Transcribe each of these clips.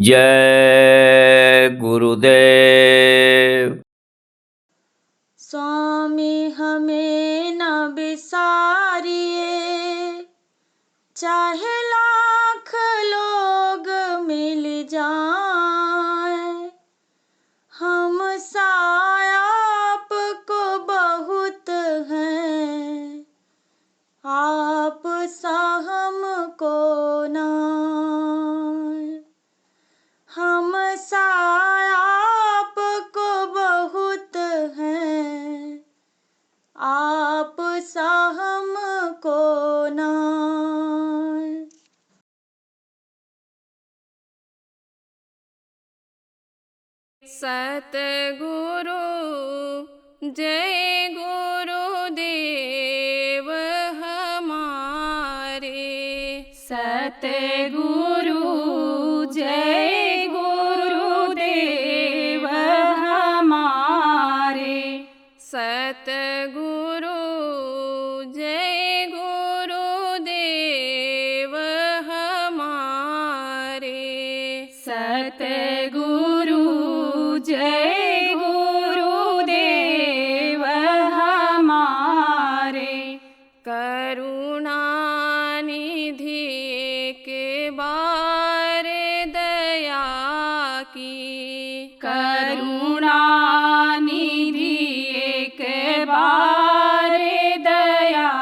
जय गुरुदेव। स्वामी हमें न बिसारिए, चाहे लाख लोग मिल जाए, हम साया आपको बहुत हैं, आप सा हमको नाय। हम साया आपको बहुत हैं, आप सा हमको नाय। सतगुरु जय गुरुदेव हमारे। सतगुरु जय गुरुदेव हमारे। सतगुरु जय गुरुदेव हमारे। सतगुरु जय गुरुदेव हमारे। करुणानिधि के बार दया की। करुणानिधि के बार दया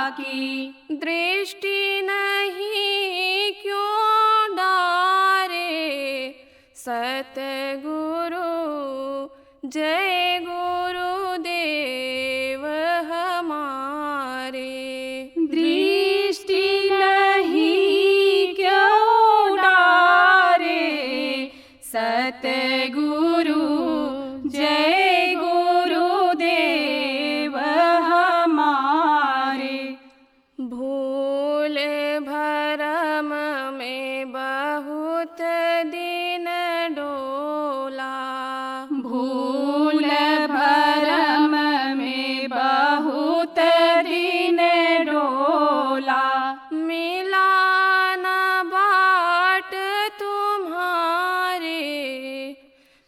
की। दृष्टि नहीं क्यों डारे, सतगुरु जय गुरुदेव हमारे। दृष्टि नहीं क्यों डारे, सतगुरु जय गुरुदेव हमारे। भूल भरम में बहुत दिन डोला। भूल भरम में बहुत दिन डोला। मिला न बाट तुम्हारे,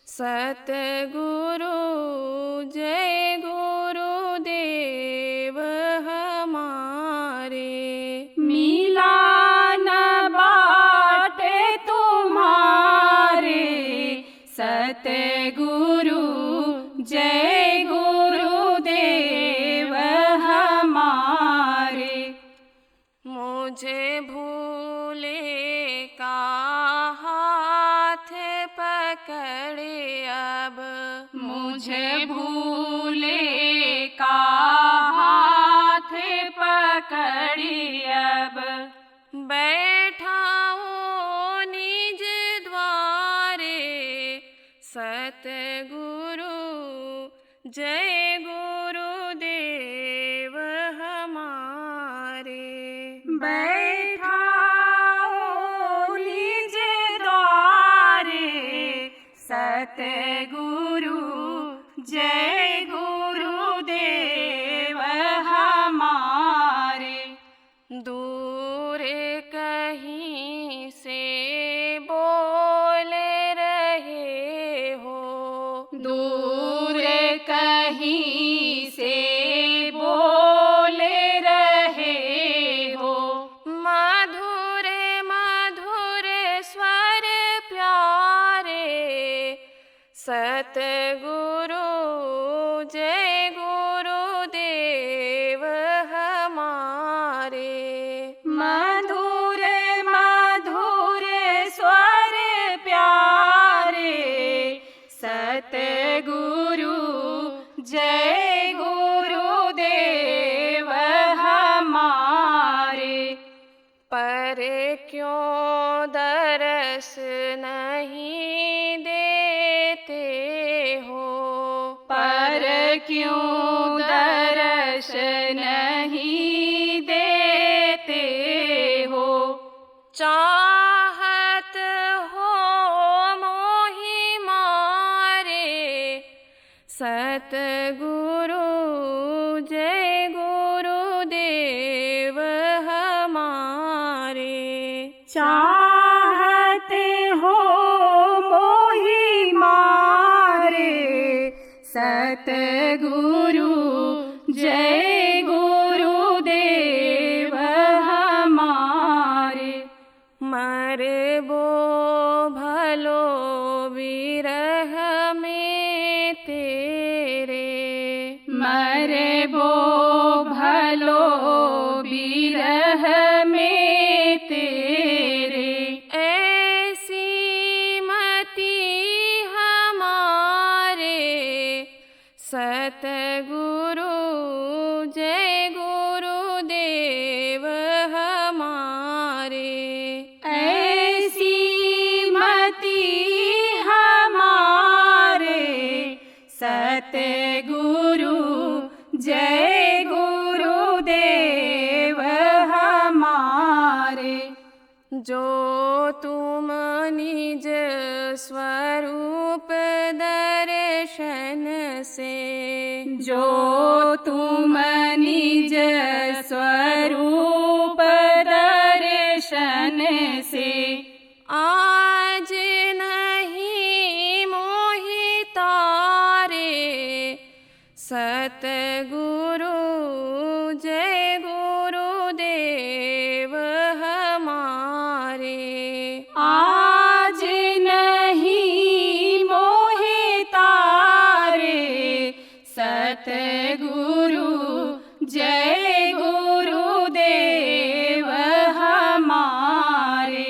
सतगुरु जय गुरुदेव हमारे। मिला न बाट तुम्हारे, सतगुरु जय गुरुदेव हमारे। मुझे भूले का हाथ पकड़े अब। मुझे भूले का हाथ पकड़े अब। बैठा हूँ निज द्वारे, सतगुरु जय गुरुदेव हमारे। बैठा हूँ निज द्वारे, सतगुरु जय गुरुदेव हमारे। दूर कहीं से बोल रहे हो। दूर कहीं से बोल रहे हो। मधुर मधुर स्वर प्यारे, सतगुरु जय गुरुदेव हमारे। मधुर मधुर स्वर प्यारे, सतगुरु जय गुरुदेव हमारे। पर क्यों दरस नहीं देते हो। पर क्यों दरस नहीं देते हो। चाहत हो मोहि मारे, सतगुरु जय गुरुदेव चाहते हो मोहि मारे, सतगुरु जय गुरुदेव हमारे। मरबो भलो विरह में तेरे, मरबो भलो विरह में तेरे। ऐसी मति हमारे, सतगुरु जय गुरुदेव हमारे। ऐसी मति हमारे, सतगुरु जय गुरुदेव हमारे। जो तुम निज स्वरूप दर्शन से, जो तुम निज स्वरूप दर्शन से, आज नहीं मोहि तारे, सतगुरु जय गुरुदेव हमारे। आज नहीं मोहि तारे, सतगुरु जय गुरुदेव हमारे।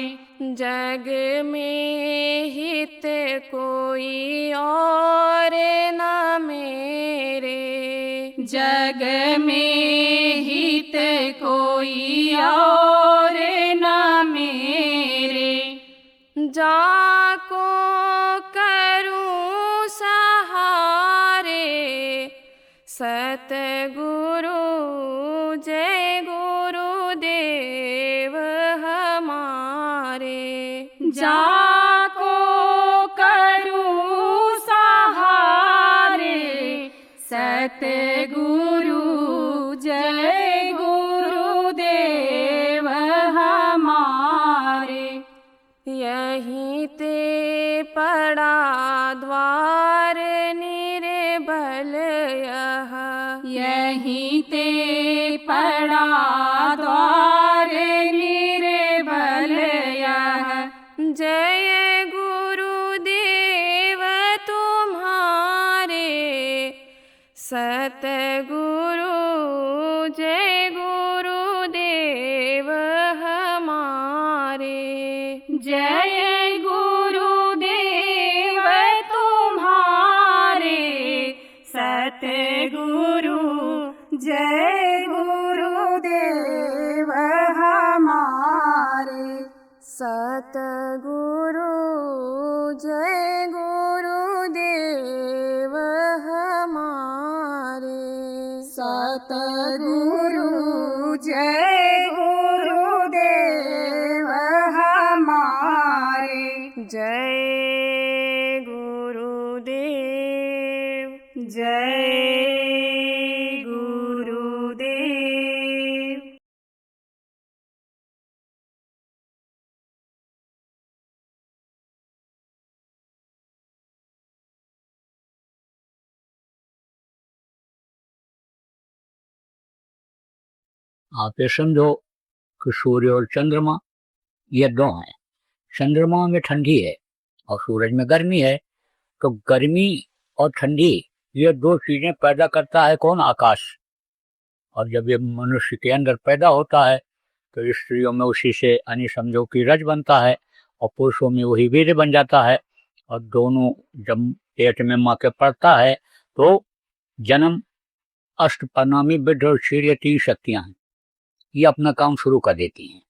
जग में हित कोई और न मेरे, जग में हित कोई और न मेरे। जाको करूं सहारे, सतगुरु जय गुरुदेव हमारे। जाको करूं सहारे, सतगुरु जय गुरुदेव हमारे। यहीं ते पड़ा द्वार निर्बल यह, यहीं ते पड़ा द्वार निर्बल यह। जय गुरुदेव तुम्हारे, सतगुरु जय गुरुदेव हमारे। जय गुरुदेव तुम्हारे, सतगुरु जय गुरुदेव हमारे। सतगुरु जय गुरुदेव हमारे। सतगुरु जय गुरुदेव हमारे। जय गुरुदेव, जय गुरुदेव। आप ये समझो कि सूर्य और चंद्रमा ये दो हैं। चंद्रमा में ठंडी है और सूरज में गर्मी है, तो गर्मी और ठंडी ये दो चीजें पैदा करता है कौन? आकाश। और जब ये मनुष्य के अंदर पैदा होता है तो स्त्रियों में उसी से यानी समझो कि रज बनता है और पुरुषों में वही वीर्य बन जाता है। और दोनों जब पेट में माँ के पड़ता है तो जन्म अष्टपरनामी बिड और क्षीर, ये तीन शक्तियां हैं, ये अपना काम शुरू कर देती हैं।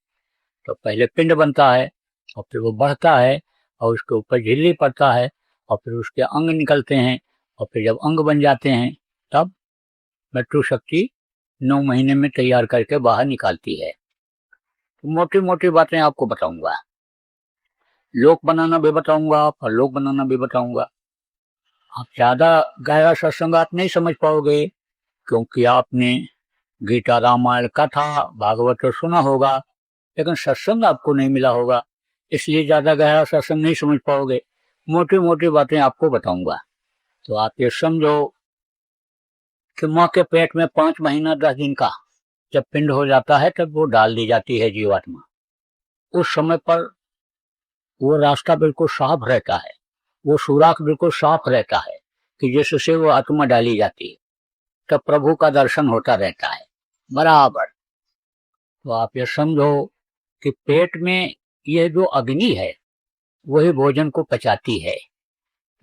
तो पहले पिंड बनता है और फिर वो बढ़ता है और उसके ऊपर झिल्ली पड़ता है और फिर उसके अंग निकलते हैं और फिर जब अंग बन जाते हैं तब मृत्यु शक्ति 9 महीने में तैयार करके बाहर निकालती है। तो मोटी मोटी बातें आपको बताऊंगा, लोक बनाना भी बताऊंगा और लोक बनाना भी बताऊंगा। आप ज्यादा गहरा सत्संग आप नहीं समझ पाओगे, क्योंकि आपने गीता, रामायण, कथा, भागवत तो सुना होगा, लेकिन सत्संग आपको नहीं मिला होगा, इसलिए ज्यादा गहरा सत्संग नहीं समझ पाओगे। मोटी मोटी बातें आपको बताऊंगा। तो आप ये समझो कि माँ के पेट में 5 महीना 10 दिन का जब पिंड हो जाता है तब वो डाल दी जाती है जीवात्मा। उस समय पर वो रास्ता बिल्कुल साफ रहता है, वो सुराख बिल्कुल साफ रहता है कि जिससे वो आत्मा डाली जाती है, तब प्रभु का दर्शन होता रहता है बराबर। तो आप ये समझो कि पेट में ये जो अग्नि है वही भोजन को पचाती है।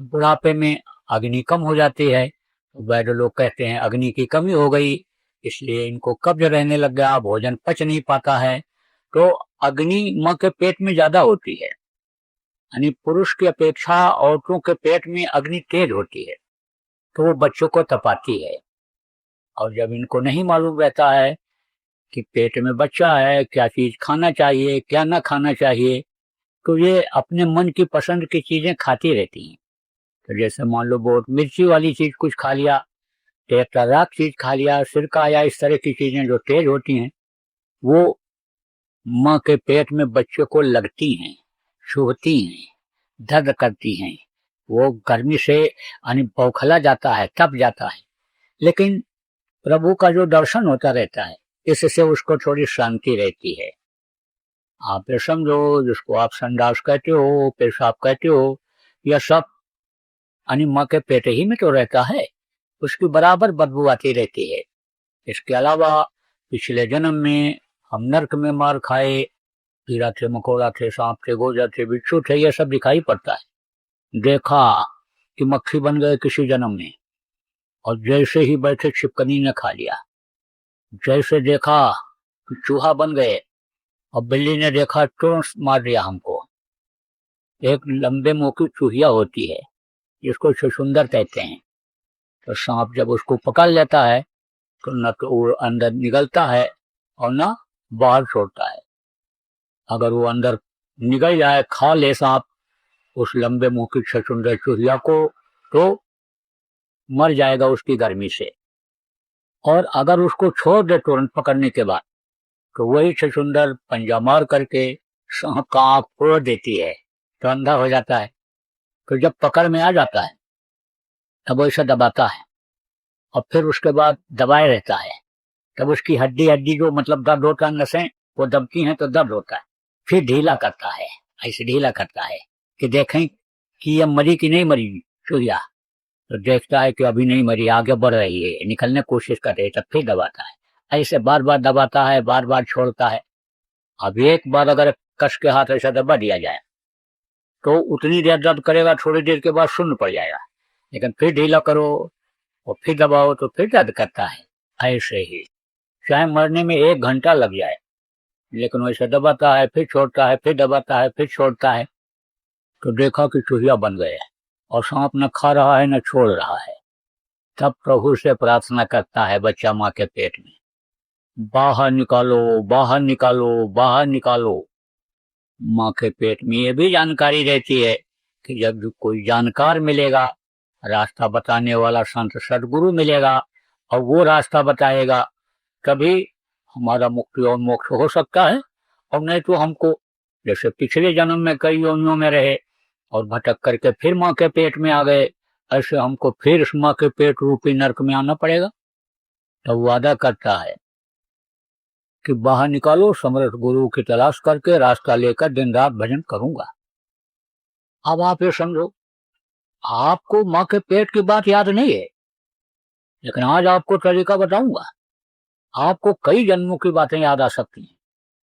बुढ़ापे में अग्नि कम हो जाती है तो वैद्य लोग कहते हैं अग्नि की कमी हो गई, इसलिए इनको कब्ज रहने लग गया, भोजन पच नहीं पाता है। तो अग्नि माँ के पेट में ज्यादा होती है, यानी पुरुष की अपेक्षा औरतों के पेट में अग्नि तेज होती है, तो वो बच्चों को तपाती है। और जब इनको नहीं मालूम रहता है कि पेट में बच्चा है, क्या चीज खाना चाहिए क्या ना खाना चाहिए, तो ये अपने मन की पसंद की चीजें खाती रहती हैं। तो जैसे मान लो बहुत मिर्ची वाली चीज कुछ खा लिया, तेज तर्राक चीज खा लिया, सिरका या इस तरह की चीजें जो तेज होती हैं वो माँ के पेट में बच्चे को लगती हैं, छूती हैं, दर्द करती हैं, वो गर्मी से यानी बौखला जाता है, तप जाता है। लेकिन प्रभु का जो दर्शन होता रहता है इससे उसको थोड़ी शांति रहती है। आप ये समझो जिसको आप संडास कहते हो, पेशाब कहते हो, यह सब यानी माँ के पेट ही में तो रहता है, उसकी बराबर बदबू आती रहती है। इसके अलावा पिछले जन्म में हम नरक में मार खाए, कीड़ा थे, मकोड़ा थे, सांप थे, गोजा थे, बिच्छू थे, यह सब दिखाई पड़ता है। देखा कि मक्खी बन गए किसी जन्म में और जैसे ही बैठे छिपकली ने खा लिया, जैसे देखा कि चूहा बन गए और बिल्ली ने देखा तो मार दिया हमको। एक लंबे मुंह की चूहिया होती है जिसको छछूंदर कहते हैं, तो सांप जब उसको पकड़ लेता है तो न तो वो अंदर निगलता है और न बाहर छोड़ता है। अगर वो अंदर निगल जाए, खा ले सांप उस लंबे मुंह की छछूंदर चूहिया को, तो मर जाएगा उसकी गर्मी से। और अगर उसको छोड़ दे तुरंत पकड़ने के बाद, तो वही छछूंदर पंजा मार करके सांप का आंख फोड़ देती है तो अंधा हो जाता है। तो जब पकड़ में आ जाता है तब वो इसे दबाता है और फिर उसके बाद दबाए रहता है, तब उसकी हड्डी हड्डी जो मतलब दर्द होता है, नसें वो दबती हैं तो दर्द होता है, फिर ढीला करता है, ऐसे ढीला करता है कि देखें कि ये मरी कि नहीं मरी चूहिया। तो देखता है कि अभी नहीं मरी, आगे बढ़ रही है, निकलने की कोशिश कर रही है, तब फिर दबाता है। ऐसे बार बार दबाता है, बार बार छोड़ता है। अब एक बार अगर कस के हाथ ऐसा दबा दिया जाए तो उतनी देर दर्द करेगा, थोड़ी देर के बाद शून्य पड़ जाएगा, लेकिन फिर ढीला करो और फिर दबाओ तो फिर दर्द करता है। ऐसे ही चाहे मरने में 1 घंटा लग जाए, लेकिन वैसे दबाता है, फिर छोड़ता है, फिर दबाता है, फिर छोड़ता है। तो देखा कि चूहिया बन गए और सांप न खा रहा है न छोड़ रहा है। तब प्रभु से प्रार्थना करता है बच्चा माँ के पेट में, बाहर निकालो, बाहर निकालो, बाहर निकालो। माँ के पेट में ये भी जानकारी रहती है कि जब कोई जानकार मिलेगा, रास्ता बताने वाला संत सदगुरु मिलेगा और वो रास्ता बताएगा, तभी हमारा मुक्ति और मोक्ष हो सकता है। और नहीं तो हमको जैसे पिछले जन्म में कई योनियों में रहे और भटक करके फिर माँ के पेट में आ गए, ऐसे हमको फिर इस माँ के पेट रूपी नरक में आना पड़ेगा। तब वादा करता है कि बाहर निकालो, समर्थ गुरु की तलाश करके रास्ता लेकर दिन रात भजन करूंगा। अब आप ये समझो, आपको माँ के पेट की बात याद नहीं है, लेकिन आज आपको तरीका बताऊंगा। आपको कई जन्मों की बातें याद आ सकती हैं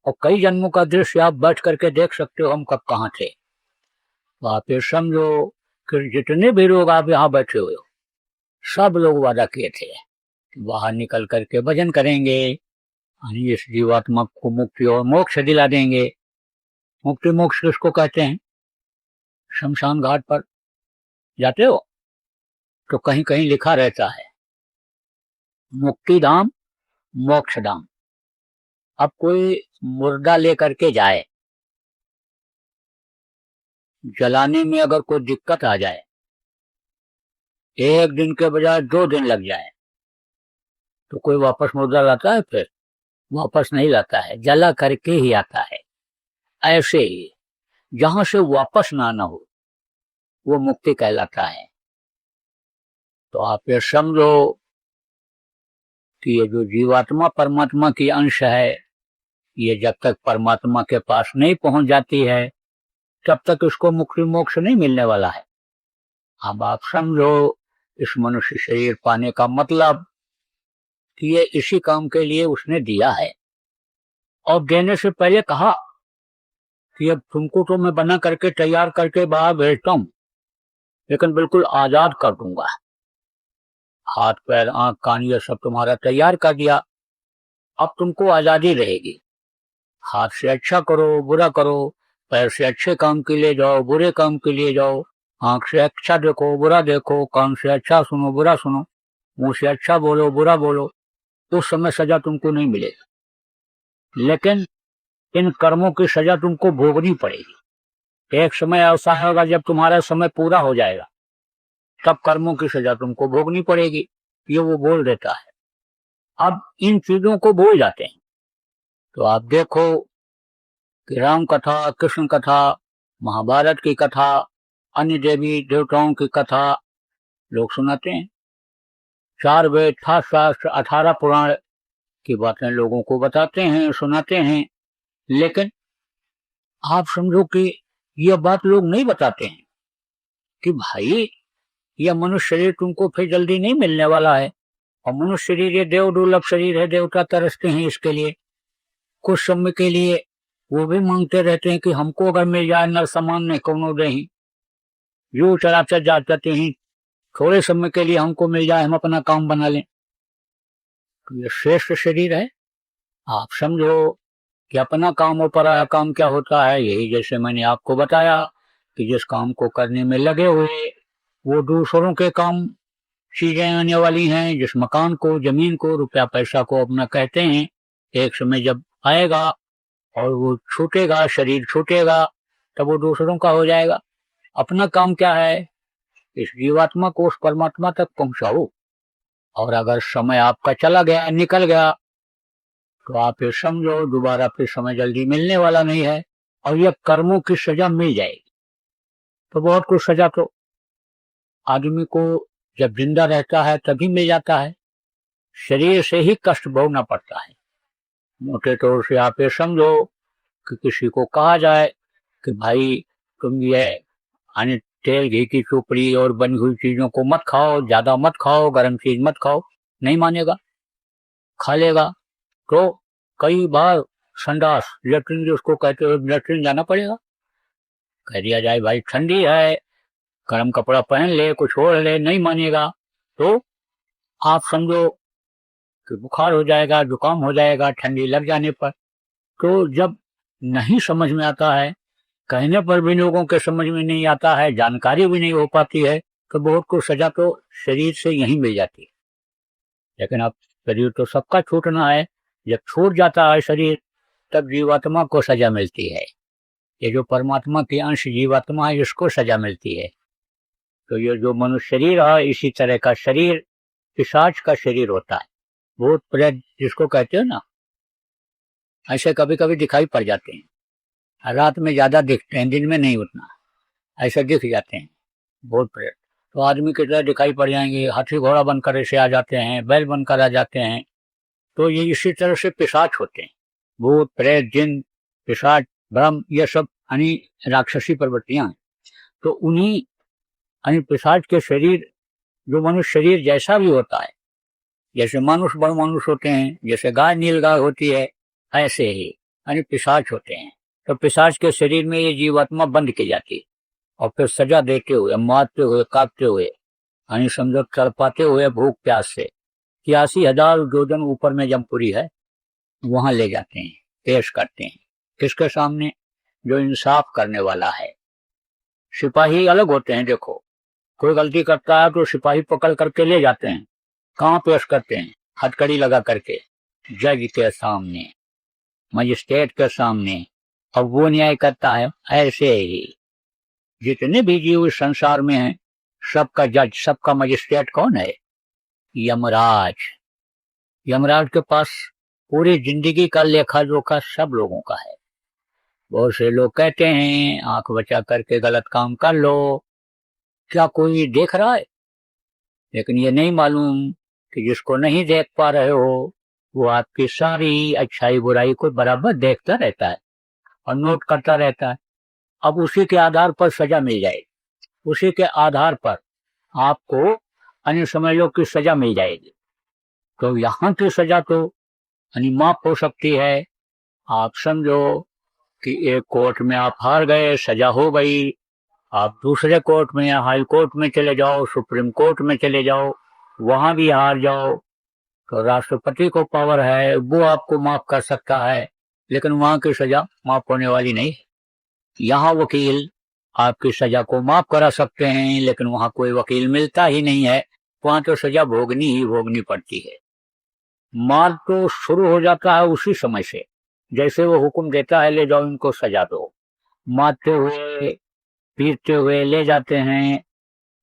और कई जन्मों का दृश्य आप बैठ करके देख सकते हो हम कब कहाँ थे। तो आप ये समझो कि जितने भी लोग आप यहाँ बैठे हुए हो, सब लोग वादा किए थे कि बाहर निकल करके भजन करेंगे, इस जीवात्मा को मुक्ति और मोक्ष दिला देंगे। मुक्ति मोक्ष किसको कहते हैं? शमशान घाट पर जाते हो तो कहीं कहीं लिखा रहता है मुक्ति धाम मोक्ष धाम। अब कोई मुर्दा लेकर के जाए, जलाने में अगर कोई दिक्कत आ जाए, 1 दिन के बजाय 2 दिन लग जाए, तो कोई वापस मुर्दा लाता है? फिर वापस नहीं लाता है, जला करके ही आता है। ऐसे ही जहां से वापस ना आना हो वो मुक्ति कहलाता है। तो आप ये समझो कि ये जो जीवात्मा परमात्मा की अंश है, ये जब तक परमात्मा के पास नहीं पहुंच जाती है तब तक उसको मुक्ति मोक्ष नहीं मिलने वाला है। अब आप समझो इस मनुष्य शरीर पाने का मतलब कि ये इसी काम के लिए उसने दिया है, और देने से पहले कहा कि अब तुमको तो मैं बना करके तैयार करके बाहर भेजता हूं, लेकिन बिल्कुल आजाद कर दूंगा। हाथ पैर आंख कान ये सब तुम्हारा तैयार कर दिया, अब तुमको आजादी रहेगी। हाथ से अच्छा करो बुरा करो, पैर से अच्छे काम के लिए जाओ बुरे काम के लिए जाओ, आंख से अच्छा देखो बुरा देखो, कान से अच्छा सुनो बुरा सुनो, मुंह से अच्छा बोलो बुरा बोलो, उस समय सजा तुमको नहीं मिलेगी। लेकिन इन कर्मों की सजा तुमको भोगनी पड़ेगी। एक समय ऐसा होगा जब तुम्हारा समय पूरा हो जाएगा, तब कर्मों की सजा तुमको भोगनी पड़ेगी, ये वो बोल देता है। अब इन चीजों को भूल जाते हैं। तो आप देखो कि राम कथा, कृष्ण कथा, महाभारत की कथा, अन्य देवी देवताओं की कथा लोग सुनाते हैं। 4 वेद, 8 शास्त्र, 18 पुराण की बातें लोगों को बताते हैं सुनाते हैं, लेकिन आप समझो कि यह बात लोग नहीं बताते हैं कि भाई यह मनुष्य शरीर तुमको फिर जल्दी नहीं मिलने वाला है, और मनुष्य शरीर ये देव दुर्लभ शरीर है, देवता तरसते हैं इसके लिए। कुछ समय के लिए वो भी मांगते रहते हैं कि हमको अगर मिल जाए नर समान नहीं कौनो दही, यूं चराचर जाते हैं, थोड़े समय के लिए हमको मिल जाए हम अपना काम बना लें। तो ये श्रेष्ठ शरीर है। आप समझो कि अपना काम और पराया काम क्या होता है। यही जैसे मैंने आपको बताया कि जिस काम को करने में लगे हुए वो दूसरों के काम चीजें आने वाली हैं, जिस मकान को जमीन को रुपया पैसा को अपना कहते हैं, एक समय जब आएगा और वो छूटेगा, शरीर छूटेगा, तब वो दूसरों का हो जाएगा। अपना काम क्या है, इस जीवात्मा को उस परमात्मा तक पहुंचाओ। और अगर समय आपका चला गया निकल गया तो आप ये समझो दोबारा फिर समय जल्दी मिलने वाला नहीं है, और यह कर्मों की सजा मिल जाएगी। तो बहुत कुछ सजा तो आदमी को जब जिंदा रहता है तभी मिल जाता है, शरीर से ही कष्ट भोगना पड़ता है। मोटे तौर से आप ये समझो कि किसी को कहा जाए कि भाई तुम ये अन्य तेल घी की चोपड़ी और बनी हुई चीजों को मत खाओ, ज्यादा मत खाओ, गर्म चीज मत खाओ, नहीं मानेगा, खा लेगा। तो कई बार संडास लेटरिन जो उसको कहते हो लेटरिन जाना पड़ेगा। कह दिया जाए भाई ठंडी है गर्म कपड़ा पहन ले कुछ ओढ़ ले, नहीं मानेगा, तो आप समझो कि बुखार हो जाएगा, जुकाम हो जाएगा ठंडी लग जाने पर। तो जब नहीं समझ में आता है, कहने पर भी लोगों के समझ में नहीं आता है, जानकारी भी नहीं हो पाती है, तो बहुत को सजा तो शरीर से यही मिल जाती है। लेकिन अब शरीर तो सबका छूटना है, जब छूट जाता है शरीर तब जीवात्मा को सजा मिलती है। ये जो परमात्मा की अंश जीवात्मा है इसको सजा मिलती है। तो ये जो मनुष्य शरीर है इसी तरह का शरीर पिशाच का शरीर होता है, भूत प्रेत जिसको कहते हो ना, ऐसे कभी कभी दिखाई पड़ जाते हैं। रात में ज्यादा दिखते हैं, दिन में नहीं उतना, ऐसे दिख जाते हैं भूत प्रेत। तो आदमी की तरह दिखाई पड़ जाएंगे, हाथी घोड़ा बनकर ऐसे आ जाते हैं, बैल बनकर आ जाते हैं। तो ये इसी तरह से पिशाच होते हैं, भूत प्रेत जिन पिशाच ब्रह्म, ये सब यानी राक्षसी प्रवृत्तियां हैं। तो उन्हीं यानी पिशाच के शरीर जो मनुष्य शरीर जैसा भी होता है, जैसे मनुष्य बड़ मनुष्य होते हैं, जैसे गाय नीलगाय होती है, ऐसे ही यानी पिशाच होते हैं। तो पिशाच के शरीर में ये जीवात्मा बंद की जाती है, और फिर सजा देते हुए, मारते हुए, काटते हुए, यानी समझो तड़पाते हुए भूख प्यास से 83,000 योजन ऊपर में जमपुरी है, वहां ले जाते हैं, पेश करते हैं। किसके सामने? जो इंसाफ करने वाला है। सिपाही अलग होते हैं, देखो कोई गलती करता है तो सिपाही पकड़ करके ले जाते हैं, कहाँ पेश करते हैं? हथकड़ी लगा करके जज के सामने, मजिस्ट्रेट के सामने, अब वो न्याय करता है। ऐसे ही जितने भी जीव इस संसार में हैं, सबका जज, सबका मजिस्ट्रेट कौन है? यमराज। यमराज के पास पूरी जिंदगी का लेखा जोखा सब लोगों का है। बहुत से लोग कहते हैं आंख बचा करके गलत काम कर लो, क्या कोई देख रहा है? लेकिन ये नहीं मालूम कि जिसको नहीं देख पा रहे हो वो आपकी सारी अच्छाई बुराई को बराबर देखता रहता है और नोट करता रहता है। अब उसी के आधार पर सजा मिल जाएगी, उसी के आधार पर आपको अन्य समझ लो कि सजा मिल जाएगी। तो यहाँ की सजा तो माफ हो सकती है। आप समझो कि एक कोर्ट में आप हार गए, सजा हो गई, आप दूसरे कोर्ट में या हाई कोर्ट में चले जाओ, सुप्रीम कोर्ट में चले जाओ, वहां भी हार जाओ तो राष्ट्रपति को पावर है, वो आपको माफ कर सकता है, लेकिन वहां की सजा माफ होने वाली नहीं है। यहाँ वकील आपकी सजा को माफ करा सकते हैं, लेकिन वहां कोई वकील मिलता ही नहीं है, वहां तो सजा भोगनी ही भोगनी पड़ती है। मार तो शुरू हो जाता है उसी समय से, जैसे वो हुक्म देता है ले जाओ इनको सजा दो। मारते हुए पीटते हुए ले जाते हैं,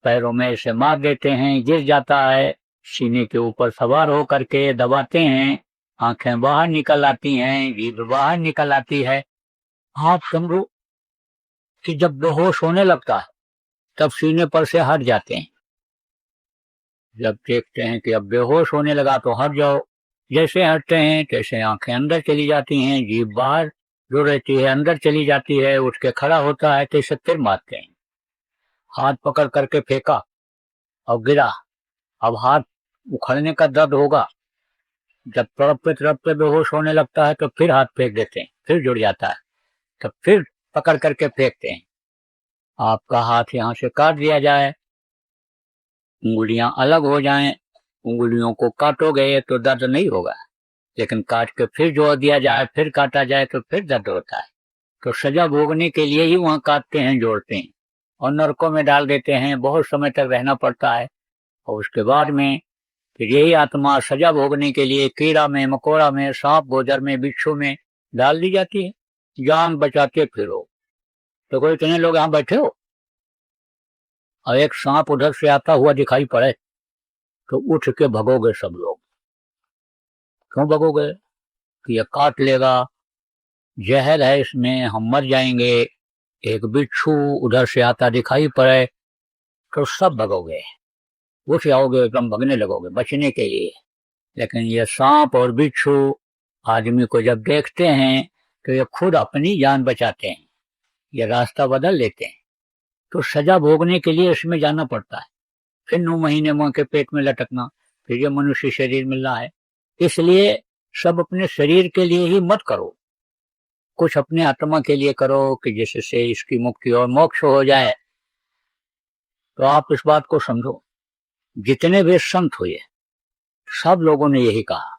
पैरों में से मार देते हैं, गिर जाता है, सीने के ऊपर सवार हो करके दबाते हैं, आंखें बाहर निकल आती हैं, जीभ बाहर निकल आती है। आप समझो कि जब बेहोश होने लगता है तब सीने पर से हट जाते हैं। जब देखते हैं कि अब बेहोश होने लगा तो हट जाओ, जैसे हटते हैं तैसे आंखें अंदर चली जाती हैं, जीभ बाहर जो रहती है अंदर चली जाती है, उठ के खड़ा होता है तैसे फिर मारते हैं। हाथ पकड़ करके फेंका और गिरा, अब हाथ उखड़ने का दर्द होगा, जब तड़पते बेहोश होने लगता है तो फिर हाथ फेंक देते हैं, फिर जुड़ जाता है, तब फिर पकड़ करके फेंकते हैं। आपका हाथ यहाँ से काट दिया जाए, उंगलियां अलग हो जाएं, उंगलियों को काटोगे तो दर्द नहीं होगा, लेकिन काट के फिर जोड़ दिया जाए, फिर काटा जाए तो फिर दर्द होता है। तो सजा भोगने के लिए ही वहां काटते हैं, जोड़ते हैं और नरकों में डाल देते हैं, बहुत समय तक रहना पड़ता है। और उसके बाद में फिर यही आत्मा सजा भोगने के लिए कीड़ा में, मकोड़ा में, सांप गोजर में, बिच्छू में डाल दी जाती है। जान बचाते फिरो। तो कोई इतने लोग यहाँ बैठे हो और एक सांप उधर से आता हुआ दिखाई पड़े तो उठ के भगोगे सब लोग। क्यों भगोगे? कि ये काट लेगा, जहर है इसमें, हम मर जाएंगे। एक बिच्छू उधर से आता दिखाई पड़े तो सब भगोगे, उठ जाओगे, एकदम भगने लगोगे बचने के लिए। लेकिन ये सांप और बिच्छू आदमी को जब देखते हैं तो ये खुद अपनी जान बचाते हैं, ये रास्ता बदल लेते हैं। तो सजा भोगने के लिए इसमें जाना पड़ता है, फिर 9 महीने मां के पेट में लटकना, फिर ये मनुष्य शरीर मिलना है। इसलिए सब अपने शरीर के लिए ही मत करो, कुछ अपने आत्मा के लिए करो कि जिससे इसकी मुक्ति और मोक्ष हो जाए। तो आप इस बात को समझो, जितने भी संत हुए सब लोगों ने यही कहा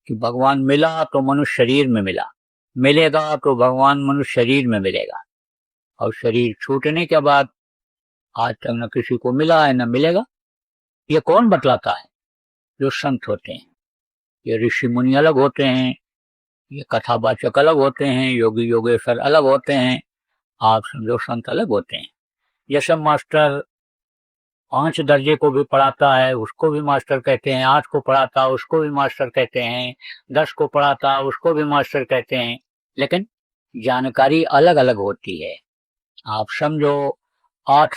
कि भगवान मिला तो मनुष्य शरीर में मिला, मिलेगा तो भगवान मनुष्य शरीर में मिलेगा, और शरीर छूटने के बाद आज तक न किसी को मिला है न मिलेगा। ये कौन बतलाता है? जो संत होते हैं। ये ऋषि मुनि अलग होते हैं, ये कथावाचक अलग होते हैं, योगी योगेश्वर अलग होते हैं, आप समझो संत अलग होते हैं। ये सब मास्टर 5 दर्जे को भी पढ़ाता है उसको भी मास्टर कहते हैं, 8 को पढ़ाता उसको भी मास्टर कहते हैं, 10 को पढ़ाता उसको भी मास्टर कहते हैं, लेकिन जानकारी अलग अलग होती है। आप समझो 8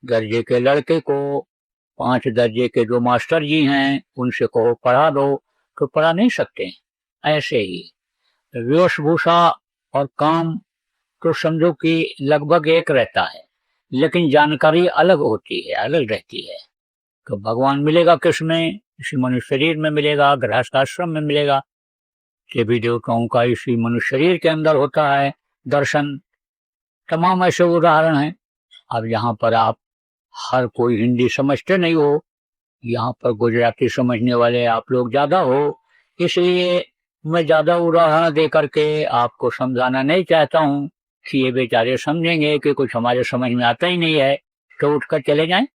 दर्जे के लड़के को 5 दर्जे के जो मास्टर जी हैं उनसे कहो पढ़ा दो तो पढ़ा नहीं सकते। ऐसे ही वेशभूषा और काम तो समझो कि लगभग एक रहता है, लेकिन जानकारी अलग होती है, अलग रहती है। तो भगवान मिलेगा किसमें? इसी मनुष्य शरीर में मिलेगा, गृहस्थ आश्रम में मिलेगा। देवी देवताओं का इसी मनुष्य शरीर के अंदर होता है दर्शन। तमाम ऐसे उदाहरण हैं। अब यहाँ पर आप हर कोई हिंदी समझते नहीं हो, यहाँ पर गुजराती समझने वाले आप लोग ज्यादा हो, इसलिए मैं ज्यादा उदाहरण दे करके आपको समझाना नहीं चाहता हूँ कि ये बेचारे समझेंगे कि कुछ हमारे समझ में आता ही नहीं है तो उठकर चले जाएं।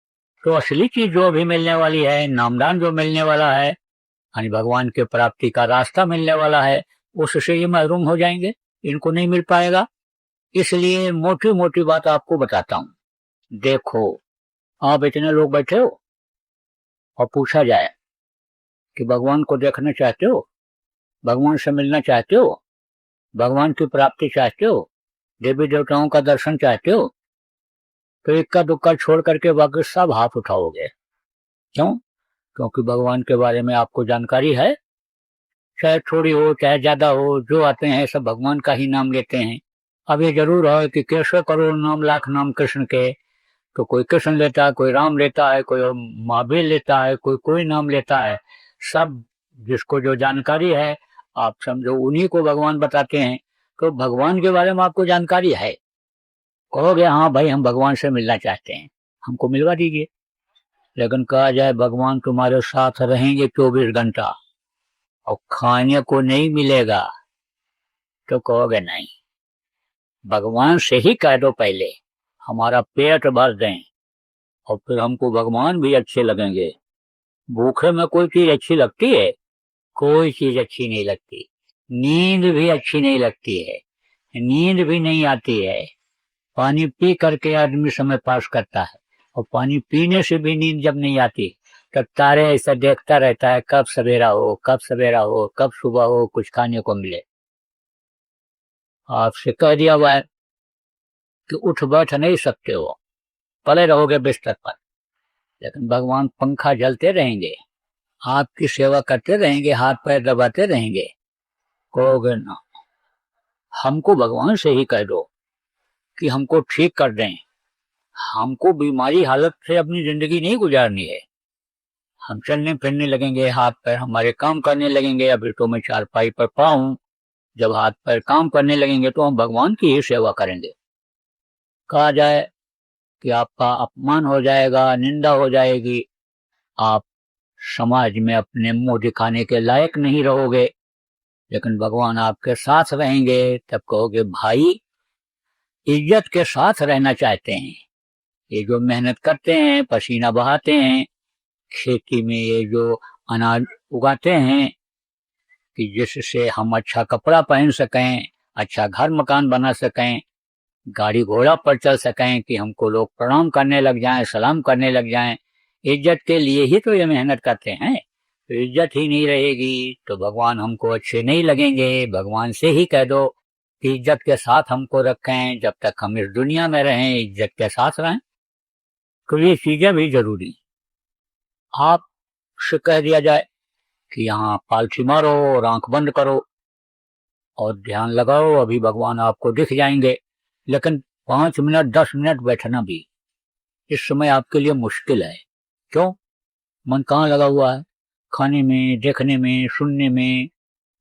तो असली चीज जो अभी मिलने वाली है, नामदान जो मिलने वाला है, यानी भगवान के प्राप्ति का रास्ता मिलने वाला है, उससे ये महरूम हो जाएंगे, इनको नहीं मिल पाएगा। इसलिए मोटी मोटी बात आपको बताता हूँ। देखो, आप इतने लोग बैठे हो और पूछा जाए कि भगवान को देखना चाहते हो, भगवान से मिलना चाहते हो, भगवान की प्राप्ति चाहते हो, देवी देवताओं का दर्शन चाहते हो, तो इक्का दुक्का छोड़ करके बाकी सब हाथ उठाओगे। क्यों? क्योंकि भगवान के बारे में आपको जानकारी है, चाहे थोड़ी हो चाहे ज्यादा हो, जो आते हैं सब भगवान का ही नाम लेते हैं। अब ये जरूर है कि कैसे करोड़ नाम लाख नाम कृष्ण के, तो कोई कृष्ण लेता है, कोई राम लेता है, कोई महावीर लेता है, कोई नाम लेता है। सब जिसको जो जानकारी है, आप समझो उन्हीं को भगवान बताते हैं। तो भगवान के बारे में आपको जानकारी है, कहोगे हाँ भाई हम भगवान से मिलना चाहते हैं, हमको मिलवा दीजिए। लेकिन कहा जाए भगवान तुम्हारे साथ रहेंगे 24 घंटा और खाने को नहीं मिलेगा, तो कहोगे नहीं। भगवान से ही कह दो पहले हमारा पेट भर दें, और फिर हमको भगवान भी अच्छे लगेंगे। भूखे में कोई चीज अच्छी लगती है? कोई चीज अच्छी नहीं लगती। नींद भी अच्छी नहीं लगती है, नींद भी नहीं आती है। पानी पी करके आदमी समय पास करता है, और पानी पीने से भी नींद जब नहीं आती तब तारे ऐसा देखता रहता है, कब सवेरा हो, कब सवेरा हो, कब सुबह हो, कुछ खाने को मिले। आपसे कह दिया हुआ है कि उठ बैठ नहीं सकते हो, पड़े रहोगे बिस्तर पर। लेकिन भगवान पंखा जलते रहेंगे, आपकी सेवा करते रहेंगे, हाथ पैर दबाते रहेंगे। कहोगे ना, हमको भगवान से ही कह दो कि हमको ठीक कर दें, हमको बीमारी हालत से अपनी जिंदगी नहीं गुजारनी है। हम चलने फिरने लगेंगे, हाथ पैर हमारे काम करने लगेंगे। अभी तो मैं चारपाई पर पड़ा हूं, जब हाथ पैर काम करने लगेंगे तो हम भगवान की ही सेवा करेंगे। कहा जाए कि आपका अपमान हो जाएगा, निंदा हो जाएगी, आप समाज में अपने मुंह दिखाने के लायक नहीं रहोगे। लेकिन भगवान आपके साथ रहेंगे, तब कहोगे भाई इज्जत के साथ रहना चाहते हैं। ये जो मेहनत करते हैं, पसीना बहाते हैं, खेती में ये जो अनाज उगाते हैं कि जिससे हम अच्छा कपड़ा पहन सकें, अच्छा घर मकान बना सकें, गाड़ी घोड़ा पर चल सकें, कि हमको लोग प्रणाम करने लग जाएं, सलाम करने लग जाएं, इज्जत के लिए ही तो ये मेहनत करते हैं। तो इज्जत ही नहीं रहेगी तो भगवान हमको अच्छे नहीं लगेंगे। भगवान से ही कह दो कि इज्जत के साथ हमको रखें, जब तक हम इस दुनिया में रहें इज्जत के साथ रहें। तो ये चीजें भी जरूरी। आपसे कह दिया जाए कि यहाँ पालथी मारो और आंख बंद करो और ध्यान लगाओ, अभी भगवान आपको दिख जाएंगे। लेकिन 5 मिनट 10 मिनट बैठना भी इस समय आपके लिए मुश्किल है। क्यों? मन कहाँ लगा हुआ है? खाने में, देखने में, सुनने में।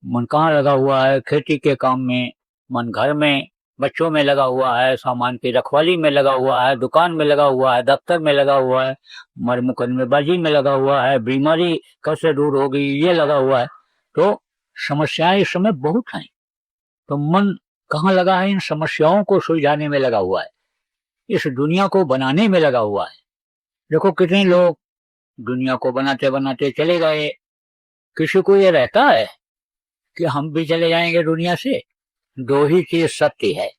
मन कहाँ लगा हुआ है? खेती के काम में। मन घर में, बच्चों में लगा हुआ है, सामान की रखवाली में लगा हुआ है, दुकान में लगा हुआ है, दफ्तर में लगा हुआ है, मर मुकदमेबाजी में लगा हुआ है, बीमारी कैसे दूर होगी ये लगा हुआ है। तो समस्याएं इस समय बहुत हैं। तो मन कहाँ लगा है? इन समस्याओं को सुलझाने में लगा हुआ है, इस दुनिया को बनाने में लगा हुआ है। देखो कितने लोग दुनिया को बनाते बनाते चले गए। किसी को ये रहता है कि हम भी चले जाएंगे दुनिया से? दो ही चीज सत्य है,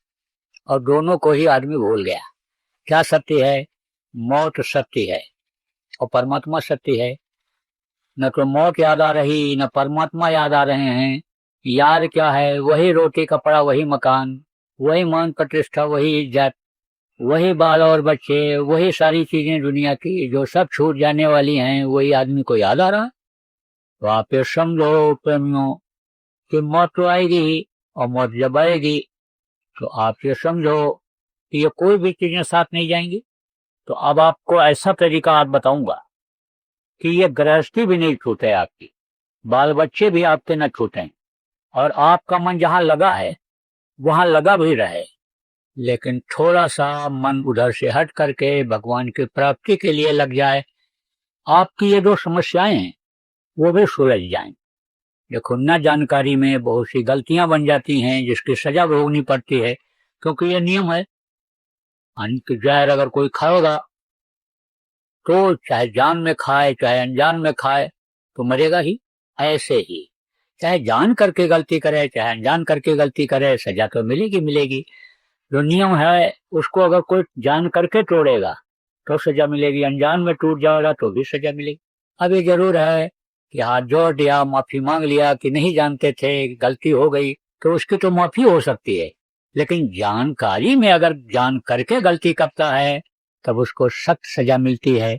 और दोनों को ही आदमी भूल गया। क्या सत्य है? मौत सत्य है और परमात्मा सत्य है। न तो मौत याद आ रही, न परमात्मा याद आ रहे हैं। याद क्या है? वही रोटी कपड़ा, वही मकान, वही मान प्रतिष्ठा, वही इज्जत, वही बाल और बच्चे, वही सारी चीजें दुनिया की जो सब छूट जाने वाली हैं, वही आदमी को याद आ रहा है। तो आप ये समझो प्रेमियों कि मौत तो आएगी ही, और मौत जब आएगी तो आप ये समझो कि ये कोई भी चीजें साथ नहीं जाएंगी। तो अब आपको ऐसा तरीका आप बताऊंगा कि ये गृहस्थी भी नहीं छूटे आपकी, बाल बच्चे भी आपके न छूटें, और आपका मन जहां लगा है वहां लगा भी रहे। लेकिन थोड़ा सा मन उधर से हट करके भगवान की प्राप्ति के लिए लग जाए, आपकी ये जो समस्याएं हैं वो भी सुलझ जाएं। देखो न जानकारी में बहुत सी गलतियां बन जाती हैं जिसकी सजा भोगनी पड़ती है, क्योंकि ये नियम है। जहर अगर कोई खाएगा तो चाहे जान में खाए चाहे अनजान में खाए तो मरेगा ही। ऐसे ही चाहे जान करके गलती करे चाहे अनजान करके गलती करे, सजा तो मिलेगी मिलेगी। जो नियम है उसको अगर कोई जान करके तोड़ेगा तो सजा मिलेगी, अनजान में टूट जाएगा तो भी सजा मिलेगी। अब ये जरूर है कि हाथ जोड़ दिया, माफी मांग लिया कि नहीं जानते थे, गलती हो गई, तो उसकी तो माफी हो सकती है, लेकिन जानकारी में अगर जान करके गलती करता है तब उसको सख्त सजा मिलती है।